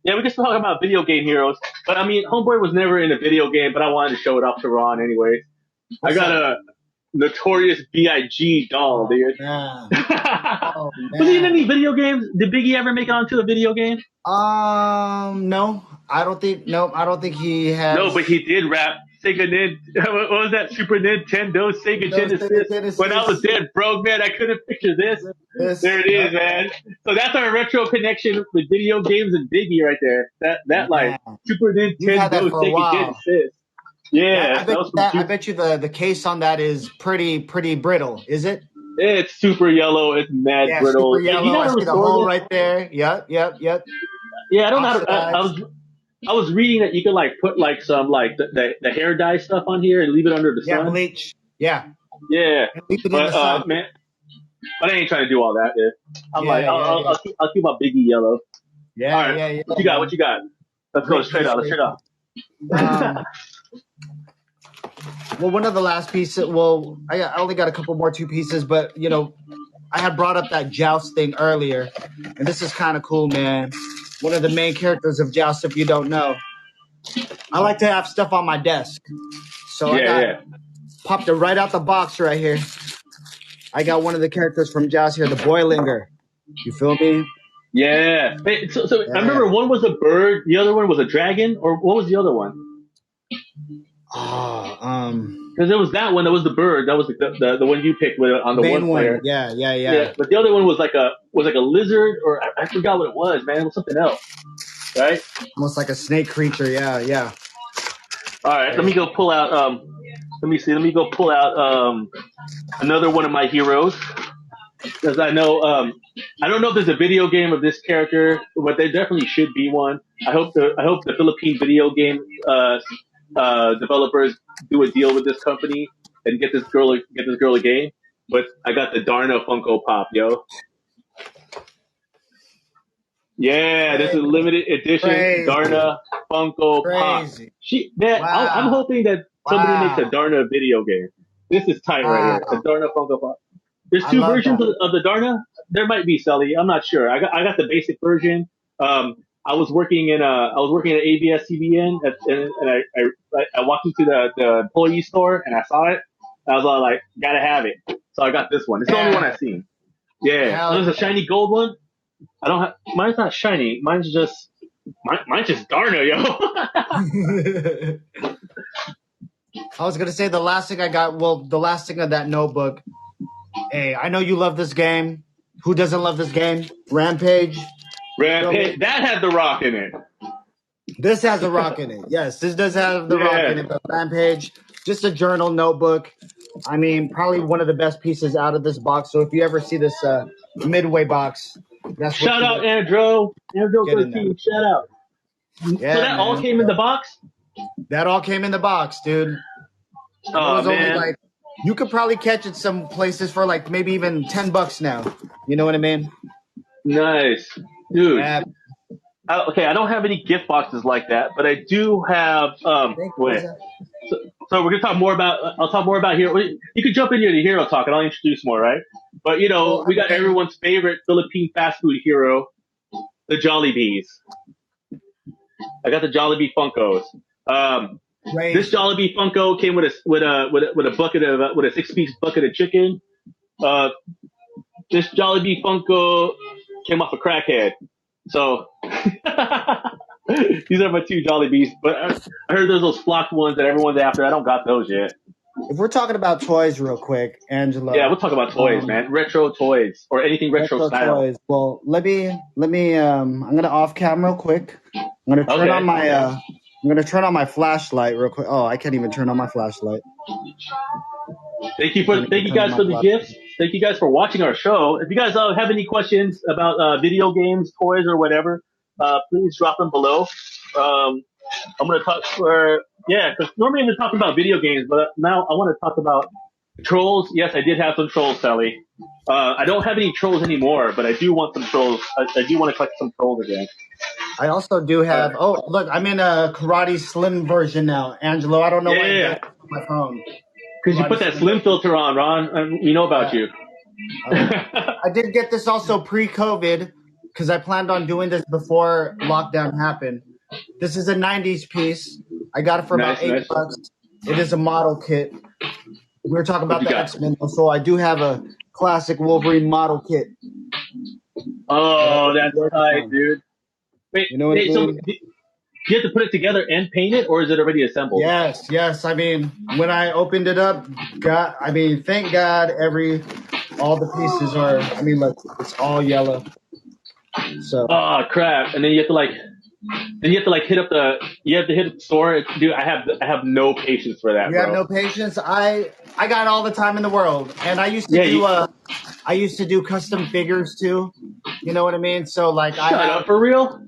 we just talking about video game heroes. But I mean, Homeboy was never in a video game, but I wanted to show it off to Ron anyway. I got a Notorious B.I.G. doll, dude. Yeah. Was he in any video games? Did Biggie ever make it onto a video game? No. I don't think he has. No, but he did rap Sega what was that? Super Nintendo, Sega Genesis. When I was dead broke, man, I couldn't picture this. There it is, man. So that's our retro connection with video games and Biggie right there. That like Super Nintendo, Sega Genesis. Yeah, I bet you the case on that is pretty brittle. Is it? It's super yellow. It's mad brittle. Super yellow. I see the hole right there. Yep. Yeah, I don't know. I was reading that you could like put like some like the hair dye stuff on here and leave it under the Yeah, sun. bleach. Yeah, Yeah, and leave it in but the sun. man, but I ain't trying to do all that. Dude. I'm like, Yeah, yeah, yeah, I'll keep my Biggie yellow. All yeah, right, yeah, yeah. what you got? What Man. you got? Let's go Great straight piece, out. Let's great straight out. piece. Well, one of the last pieces. Well, I only got a couple more 2 pieces, but you know, I had brought up that Joust thing earlier, and this is kind of cool, man. One of the main characters of Joust, if you don't know, I like to have stuff on my desk, so I got Yeah. popped it right out the box right here. I got one of the characters from Joust here, the Boilinger. You feel me? Yeah. Hey, so I Yeah. remember one was a bird, the other one was a dragon, or what was the other one? Because there was that one that was the bird. That was the one you picked with on the main one player. one. Yeah. Yeah, but the other one was like a lizard, or I forgot what it was, man. It was something else, right? Almost like a snake creature. Yeah. All right, let me go pull out. Let me see. Let me go pull out another one of my heroes, because I know I don't know if there's a video game of this character, but there definitely should be one. I hope the Philippine video game developers do a deal with this company and get this girl a game. But I got the Darna Funko Pop, yo. Yeah, this is limited edition Crazy. Darna Funko Pop. Crazy. Man, Wow. I'm hoping that somebody makes a Darna video game. This is tight right here. Wow. The Darna Funko Pop. There's I 2 love versions that. of the Darna. There might be, Sully. I'm not sure. I got the basic version. I was working at ABS CBN, and I walked into the employee store and I saw it. I was all like, gotta have it. So I got this one. It's the only one I've seen. Yeah, Hell there's a shiny gold one. I don't have. Mine's not shiny. Mine's just Darna, yo. I was gonna say the last thing I got. Well, the last thing of that notebook. Hey, I know you love this game. Who doesn't love this game? Rampage. Rampage. That had the rock in it. This has a rock in it. Yes, this does have the rock in it. But Rampage, just a journal notebook. I mean, probably one of the best pieces out of this box. So if you ever see this Midway box, that's shout out Andrew 13. Shout out. Yeah, so that all came in the box. That all came in the box, dude. Oh man. Only like, you could probably catch it some places for like maybe even $10 now. You know what I mean? Nice, dude. Yeah. Okay, I don't have any gift boxes like that, but I do have. Wait. So we're gonna talk more about. I'll talk more about hero. You could jump in here to hero talk, and I'll introduce more, right? But you know, we got everyone's favorite Philippine fast food hero, the Jollibees. I got the Jollibee Funkos. This Jollibee Funko came with a bucket of with a 6-piece bucket of chicken. This Jollibee Funko came off a crackhead. So these are my 2 Jollibees. But I heard there's those flocked ones that everyone's after. I don't got those yet. If we're talking about toys real quick, Angela. Yeah, we'll talk about toys, man. Retro toys or anything retro style. Toys. Well, let me I'm gonna off camera real quick. I'm gonna turn on my I'm gonna turn on my flashlight real quick. Oh, I can't even turn on my flashlight. Thank you guys for the gifts. Thank you guys for watching our show. If you guys have any questions about video games, toys, or whatever, please drop them below. I'm going to talk because normally I'm talking about video games, but now I want to talk about trolls. Yes, I did have some trolls, Sally. I don't have any trolls anymore, but I do want some trolls. I do want to collect some trolls again. I also do have. Oh, look, I'm in a Karate Slim version now, Angelo. I don't know why you got my phone. Because you put that slim filter on, Ron. We know about you. I did get this also pre-COVID because I planned on doing this before lockdown happened. This is a 90s piece. I got it for about $8. It is a model kit. We were talking about the X-Men, so I do have a classic Wolverine model kit. Oh, that's tight, dude. Wait, you know what I mean? So do you have to put it together and paint it, or is it already assembled? Yes. I mean, when I opened it up, thank God all the pieces are. I mean, look, it's all yellow. So. Oh crap! And then you have to hit up the store. Dude, I have no patience for that. You have no patience. I got all the time in the world, and I used to do custom figures too. You know what I mean? So like, Shut up for real?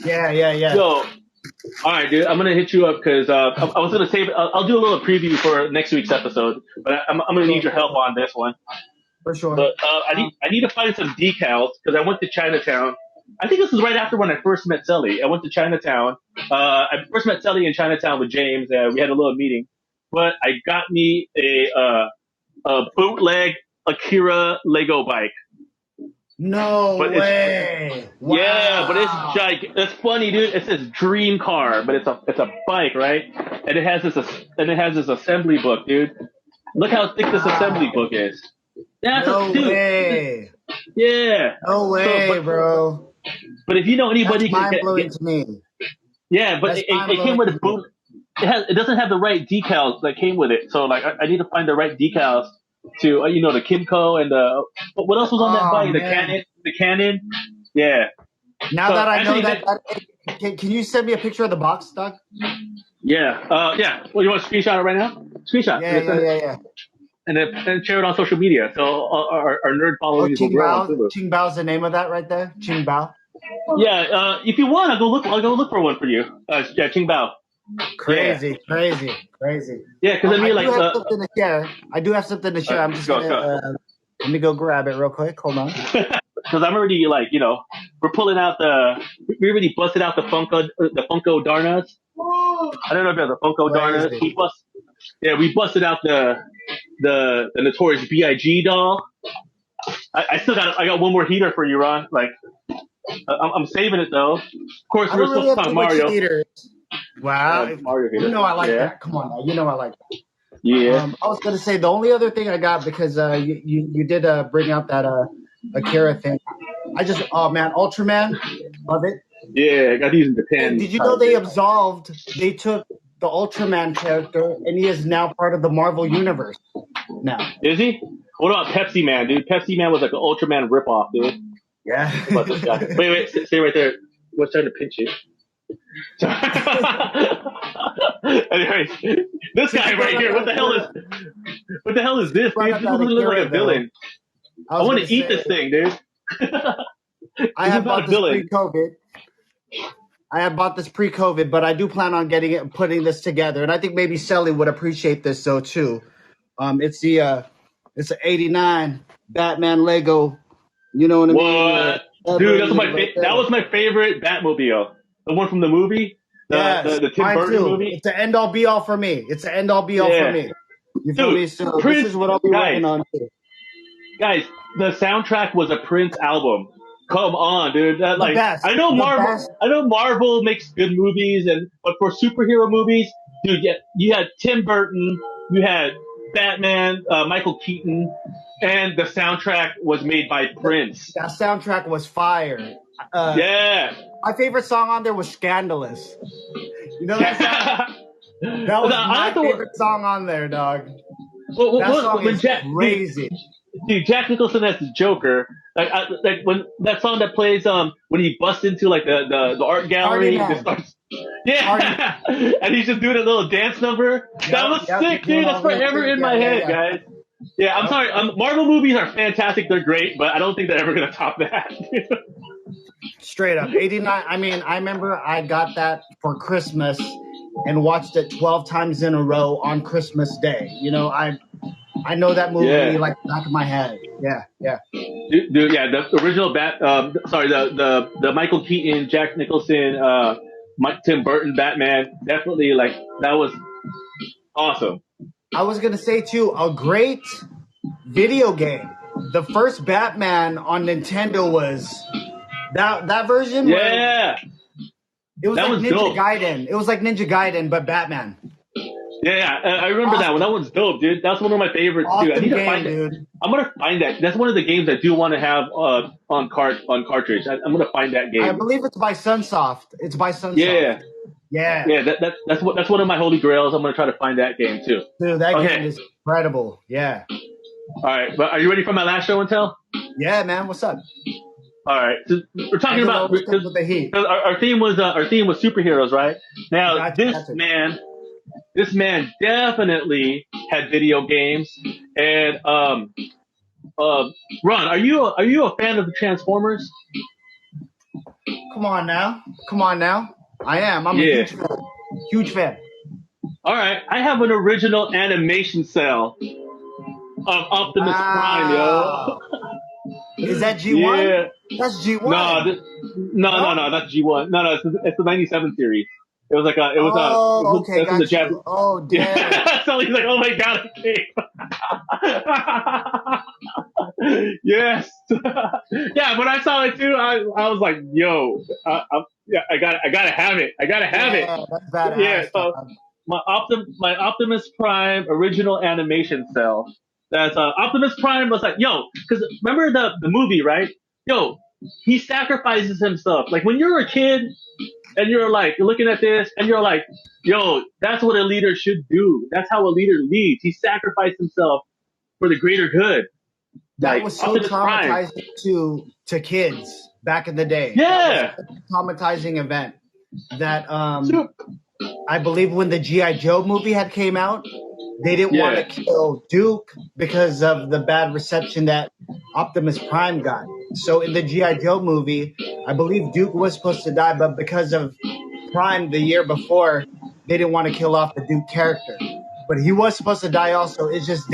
Yeah. Yo, All right, dude. I'm gonna hit you up because I was gonna save. I'll do a little preview for next week's episode, but I'm gonna need your help on this one. For sure. But I need to find some decals because I went to Chinatown. I think this was right after when I first met Sully. I went to Chinatown. I first met Sully in Chinatown with James. We had a little meeting, but I got me a bootleg Akira Lego bike. No But way. Wow. Yeah, but it's funny, dude. It says dream car, but it's a bike, right? And it has this assembly book, dude. Look how thick this assembly book is. No way. Yeah. No way, bro. But if you know anybody, that's mind blowing to me. Yeah, but it came with a boot. It doesn't have the right decals that came with it. So like, I need to find the right decals to the Kimco and what else was on that bike? Man. The Canon. Yeah. Now that I know that, can you send me a picture of the box, Doug? Yeah. Yeah. Well, you want to screenshot it right now? Screenshot. Yeah. And then share it on social media. So our nerd followers will grow. Qing Bao's the name of that right there. Qing Bao. Yeah. If you want, I'll go look for one for you. Yeah, Qing Bao. Crazy. Yeah, because I mean, I do have something to share. I'm just gonna let me go grab it real quick. Hold on. Because I'm already we're pulling out we already busted out the Funko Darnas. I don't know if you have the Funko Darnas. We busted out the notorious BIG doll. I got one more heater for you, Ron. Like, I'm saving it though. Of course, we're supposed to talk Mario. Wow, Mario heater. You know I like that. Come on, now. You know I like that. Yeah. I was gonna say the only other thing I got because you did bring out that Akira thing. Ultraman, love it. Yeah, I got these in Japan. And did you know they took the Ultraman character and he is now part of the Marvel Universe now. Is he? What about Pepsi Man, dude? Pepsi Man was like an Ultraman ripoff, dude. Yeah. What about this guy? Wait, stay right there. What's trying to pinch you? Anyways, this guy right here. What the hell is this, dude? This doesn't look like a villain. I want to eat this thing, dude. I have bought this pre-COVID, but I do plan on getting it and putting this together. And I think maybe Sally would appreciate this though too. It's an '89 Batman Lego. You know what I mean? What? Dude, that was my favorite Batmobile. The one from the movie? The Tim Burton movie? It's an end-all be-all for me. For me. You feel me? So Prince, this is what I'll be working on too. Guys, the soundtrack was a Prince album. Come on, dude. Best. I know Marvel makes good movies, but for superhero movies, dude, you had Tim Burton, you had Batman, Michael Keaton, and the soundtrack was made by Prince. That soundtrack was fire. Yeah. My favorite song on there was "Scandalous." You know that song? That was my favorite song on there, dog. That song is crazy. Dude, Jack Nicholson as the Joker, like when that song that plays when he busts into like the art gallery, and he's just doing a little dance number. That was sick, dude. That's forever in my head, guys. Yeah, I'm sorry. Marvel movies are fantastic. They're great, but I don't think they're ever gonna top that. Straight up, '89. I mean, I remember I got that for Christmas and watched it 12 times in a row on Christmas Day. You know, I know that movie like the back of my head. Yeah. Dude, yeah, the original the Michael Keaton, Jack Nicholson, Tim Burton Batman, definitely like that was awesome. I was gonna say too, a great video game. The first Batman on Nintendo was that version. Yeah, it was like Ninja Gaiden. It was like Ninja Gaiden, but Batman. Yeah, I remember that one. That one's dope, dude. That's one of my favorites too. I need to find it. I'm gonna find that. That's one of the games I do want to have on cartridge. I'm gonna find that game. I believe it's by Sunsoft. Yeah. That's one of my holy grails. I'm gonna try to find that game too. Dude, that game is incredible. Yeah. All right, but are you ready for my last show and tell? Yeah, man. What's up? All right, so we're talking about because our theme was superheroes, right? Now this man definitely had video games. And Ron, are you a fan of the Transformers? Come on now. I am. I'm a huge fan. Huge fan. All right, I have an original animation cell of Optimus Prime, yo. Wow. Is that G1? Yeah. That's No, G1. no, that's G1. No, it's the '97 series. It was like Oh, okay, that's in the got Japanese. you. Oh, damn. Yeah, so he's like, oh my god, okay. Yes. Yeah, when I saw it too, I was like, yo, yeah, I gotta have it. I gotta have it. Yeah, that's Yeah. badass, So dog. my Optimus Prime original animation cell. That's Optimus Prime was like, yo, because remember the movie, right? Yo, he sacrifices himself. Like when you're a kid and you're like looking at this and you're like, yo, that's what a leader should do. That's how a leader leads. He sacrificed himself for the greater good. That Like was so Optimus Prime. traumatizing to kids back in the day. Yeah. That was a traumatizing event. That Dude. I believe when the G.I. Joe movie had came out, they didn't want to Yeah. kill Duke because of the bad reception that Optimus Prime got. So in the G.I. Joe movie, I believe Duke was supposed to die, but because of Prime the year before, they didn't want to kill off the Duke character. But he was supposed to die also. It's just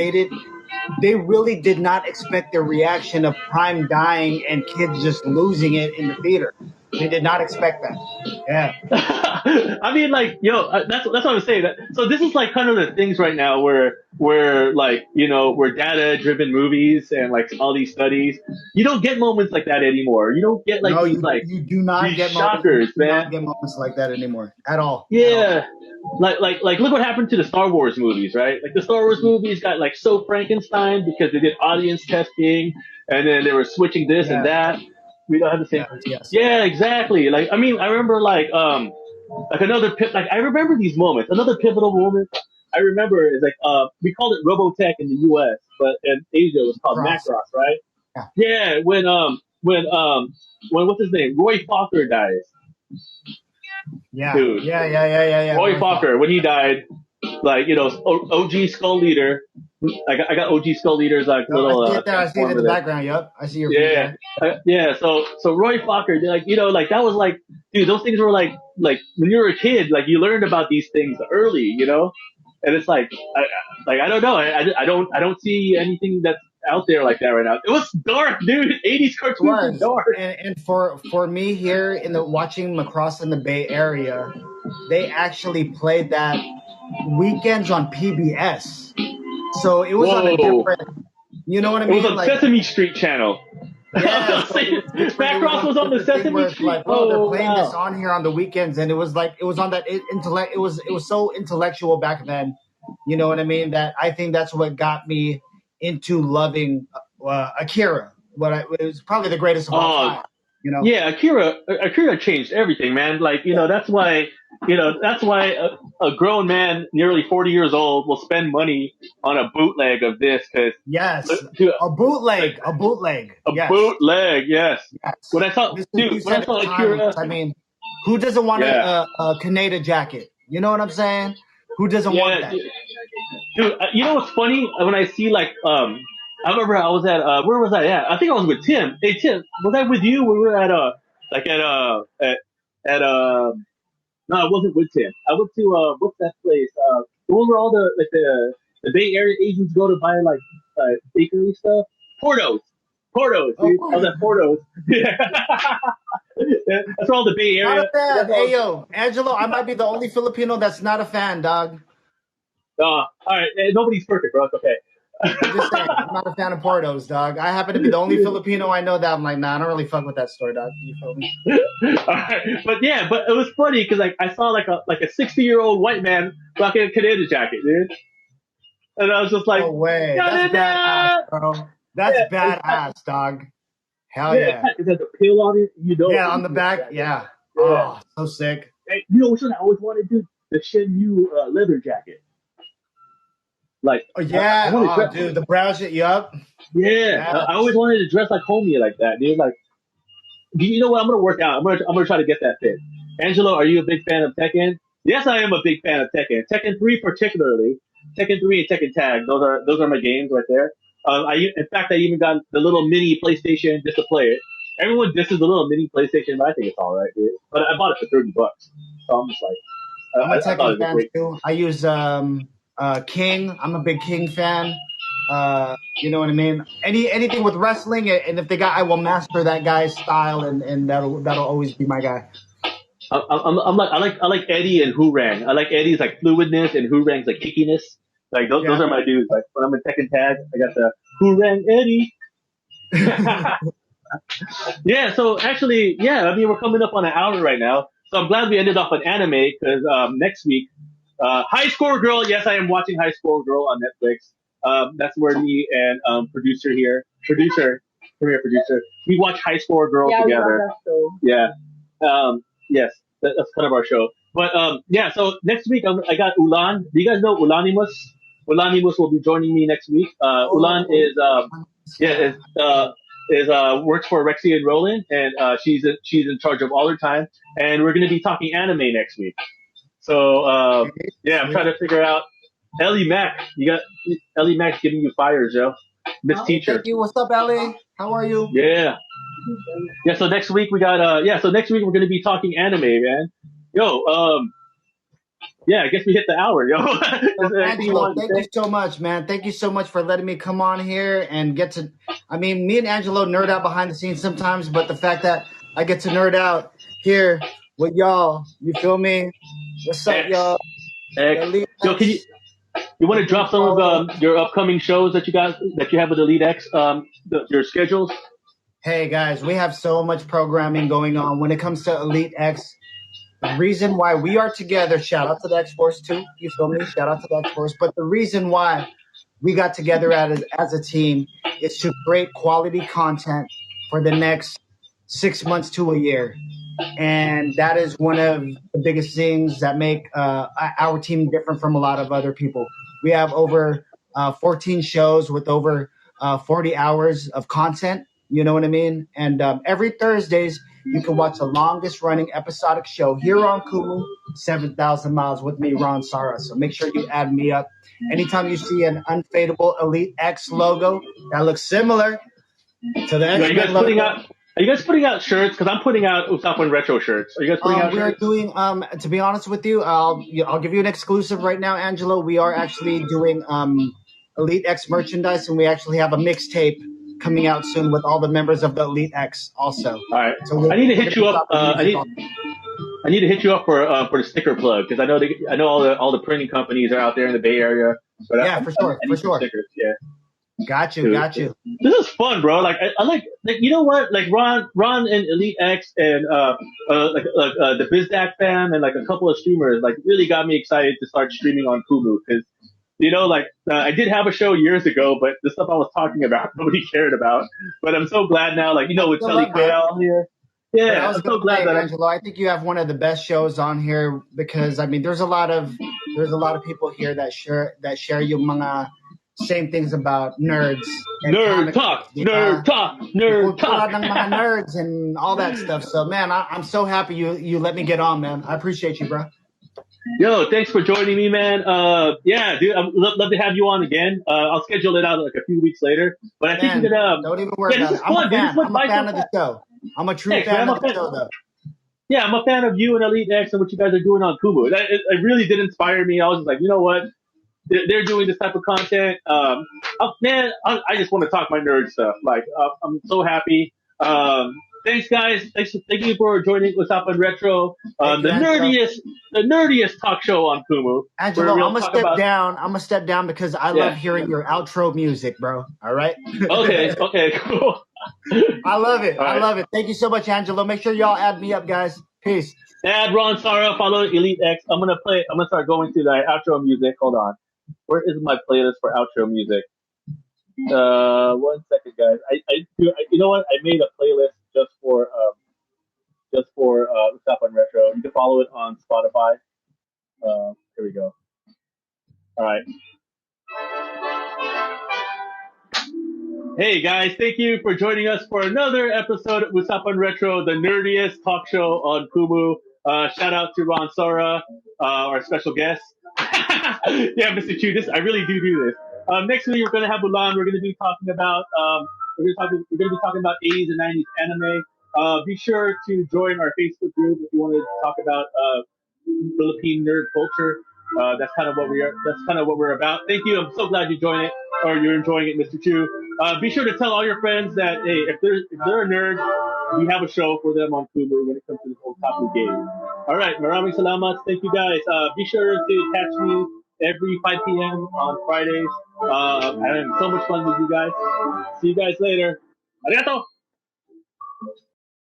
they really did not expect the reaction of Prime dying and kids just losing it in the theater. They did not expect that. Yeah. I mean, like, yo, that's what I'm saying. So this is like kind of the things right now where like where data driven movies and like all these studies, you don't get moments like that anymore. You don't get like No, these like you do not these get shockers, moments, you do man. not get moments like that anymore at all. Yeah. Like look what happened to the Star Wars movies, right? Like the Star Wars movies got like so Frankenstein because they did audience testing and then they were switching this and Yeah. that. We don't have the same. Yes. Yeah, exactly. Like I mean, I remember like like I remember these moments. Another pivotal moment I remember is like we called it Robotech in the U.S., but in Asia it was called Cross. Macross, right? Yeah. Yeah, when what's his name? Roy Fokker dies. Yeah. Dude. Yeah. Roy Fokker, when he died, like OG Skull Leader. I got OG Skull Leader's like No, little I see it there. I see it in transformer the there. background. Yup. I see your feet Yeah, there. yeah. So Roy Fokker, like like that was like, dude, those things were like when you were a kid, like you learned about these things early, and it's like I don't know, I don't see anything that's out there like that right now. It was dark, dude. '80s It cartoons were was. dark. And for me here in the watching Macross in the Bay Area, they actually played that weekends on PBS. So it was on a Whoa. different, you know what I It was mean? on Like, Sesame Street channel. yeah, so it was different. It was Macross on was a on the different thing Sesame where it's Street. like, oh, they're Oh playing this wow. on here on the weekends, and it was like it was on that intellect. It was so intellectual back then. You know what I mean? That I think that's what got me into loving Akira. It was probably the greatest of all time. Yeah, Akira changed everything, man. Like, that's why, a grown man, nearly 40 years old, will spend money on a bootleg of this because Yes, to a bootleg. a Yes, bootleg, yes. yes. When I saw, This is dude, you when I said saw it's timeless. Akira, I mean, who doesn't want yeah, a Kaneda jacket? You know what I'm saying? Who doesn't want yeah, that? dude. You know what's funny? When I see like, I remember I was at, where was I at? I think I was with Tim. Hey, Tim, was I with you? We were at, like at no, I wasn't with Tim. I went to what's that place? The one where all the Bay Area Asians go to buy like bakery stuff. Portos, dude. I was Oh, at Portos. Yeah, that's where all the Bay not Area. a fan. That's all. Hey yo, Angelo, I might be the only Filipino that's not a fan, dog. All right, nobody's perfect, bro. It's okay. I'm just saying, I'm not a fan of Portos, dog. I happen to be the only Filipino I know that I'm like, nah, I don't really fuck with that store, dog. You feel me? All right. But yeah, but it was funny because like I saw like a 60-year-old white man rocking a Canadian jacket, dude, and I was just like, No way. That's badass, bro. That's badass, dog. Hell yeah. It has a pill on it. Yeah, on the back. Yeah. Yeah. Oh, so sick. Hey, which one I always wanted to do? The Shenmue leather jacket. Like, Oh yeah. I wanted to Oh, dress, dude, the brown shit. Yup. yeah, Yes. I always wanted to dress like homie like that, dude. Like, you know what? I'm gonna work out. I'm gonna try to get that fit. Angelo, are you a big fan of Tekken? Yes, I am a big fan of Tekken. Tekken 3 particularly. Tekken 3 and Tekken Tag. Those are my games right there. In fact, I even got the little mini PlayStation just to play it. Everyone disses the little mini PlayStation, but I think it's all right, dude. But I bought it for $30, so I'm just like, I'm a I thought Tekken it was a fan great. too. I use King. I'm a big King fan. You know what I mean? Anything with wrestling, and if they got, I will master that guy's style, and that'll always be my guy. I'm like I like Eddie and Hurang. I like Eddie's like fluidness and Hurang's like kickiness. Like those Yeah. are my dudes. Like when I'm in Tekken Tag, I got the Hurang Eddie. Yeah. So actually, yeah. I mean, we're coming up on an hour right now. So I'm glad we ended off on anime because next week, High Score Girl. Yes, I am watching High Score Girl on Netflix. That's where me and career producer, we watch High Score Girl Yeah, we love together. that show. Yeah. Yes, that's kind of our show. But yeah. So next week I got Ulan. Do you guys know Ulanimus? Ulanimus will be joining me next week. Ulan is yeah is works for Rexy and Roland, and she's in charge of all her time. And we're gonna be talking anime next week. So yeah, I'm trying to figure out Ellie Mac. You got Ellie Mac's giving you fires, yo. Miss Teacher. Thank you. What's up, Ellie? How are you? Yeah. Yeah, so next week we got so next week we're gonna be talking anime, man. Yo, yeah, I guess we hit the hour, yo. Is there anything you Angelo, want to thank say? you so much, man. Thank you so much for letting me come on here and get to. I mean, me and Angelo nerd out behind the scenes sometimes, but the fact that I get to nerd out here with y'all, you feel me? What's up, X. y'all? Elite Yo, can X. you want to drop some of your upcoming shows that you have with Elite X, your schedules? Hey guys, we have so much programming going on when it comes to Elite X. The reason why we are together, shout out to the X Force too. You feel me? Shout out to the X Force. But the reason why we got together as a team is to create quality content for the next 6 months to a year. And that is one of the biggest things that make our team different from a lot of other people. We have over 14 shows with over 40 hours of content. You know what I mean? And every Thursdays, you can watch the longest running episodic show here on Kumu, 7,000 Miles with me, Ron Saura. So make sure you add me up. Anytime you see an unfadable Elite X logo that looks similar to the Are you X-Men guys putting logo, out? Are you guys putting out shirts? Because I'm putting out Usapan retro shirts. Are you guys putting out we are shirts? doing. To be honest with you, I'll give you an exclusive right now, Angelo. We are actually doing Elite X merchandise, and we actually have a mixtape coming out soon with all the members of the Elite X also. All right. So I need to we're hit gonna you be up. dropping music I need to hit you up for the sticker plug because I know all the printing companies are out there in the Bay Area. But Yeah, for sure, I for need some sure. stickers. Yeah. Got you, Dude, got you. This is fun, bro. Like I like you know what? Like Ron and Elite X and the BizDac fam and like a couple of streamers like really got me excited to start streaming on Kumu because you know like I did have a show years ago, but the stuff I was talking about nobody cared about. But I'm so glad now, like you know with still Telly love that. Quayle here. But I Yeah, was I'm gonna so glad say, that Angelo, I think you have one of the best shows on here because I mean, there's a lot of people here that share yung mga same things about nerds and nerd comic talk, books, di ba? nerd talk, Yung nerd kultura talk. ng mga nerds and all that stuff. So, man, I'm so happy you let me get on, man. I appreciate you, bro. Yo, thanks for joining me, man. Yeah, dude, I'd love to have you on again. I'll schedule it out like a few weeks later. But I think Man, we're gonna. don't even worry Yeah, this about is it. I'm a fun, dude. This fan. went I'm a by so fan of the fast. show. I'm a true Thanks, man. fan I'm of a the fan. show, though. Yeah, I'm a fan of you and Elite X and what you guys are doing on Kumu. It really did inspire me. I was just like, you know what? They're doing this type of content. Man, I just want to talk my nerd stuff. Like, I'm so happy. Thanks, guys. Thank you for joining us up on Retro. Thank you, Angelo. The nerdiest talk show on Kumu. Angelo, Where I'm we'll gonna talk step about. down. I'm gonna step down because I Yeah. love hearing your outro music, bro. All right. Okay, cool. I love it. All I right. love it. Thank you so much, Angelo. Make sure y'all add me up, guys. Peace. Add Ron Saura, follow Elite X. I'm gonna start going to the outro music. Hold on. Where is my playlist for outro music? 1 second, guys. You know what? I made a playlist just for stuff on retro. You can follow it on Spotify. Here we go. All right. Hey guys, thank you for joining us for another episode of Usapan Retro, the nerdiest talk show on Kumu. Shout out to Ron Saura, our special guest. Yeah, Mr. Chu, I really do this. Next week we're gonna have Ulan. We're gonna be talking about we're gonna be talking about 80s and 90s anime. Be sure to join our Facebook group if you want to talk about Philippine nerd culture. That's kind of what we are. That's kind of what we're about. Thank you. I'm so glad you joined it, or you're enjoying it, Mr. Chu. Be sure to tell all your friends that hey, if they're a nerd, we have a show for them on Kumu when it comes to this whole topic game. All right, maraming salamat. Thank you guys. Be sure to catch me every 5 p.m. on Fridays. I'm having so much fun with you guys. See you guys later. Arigato.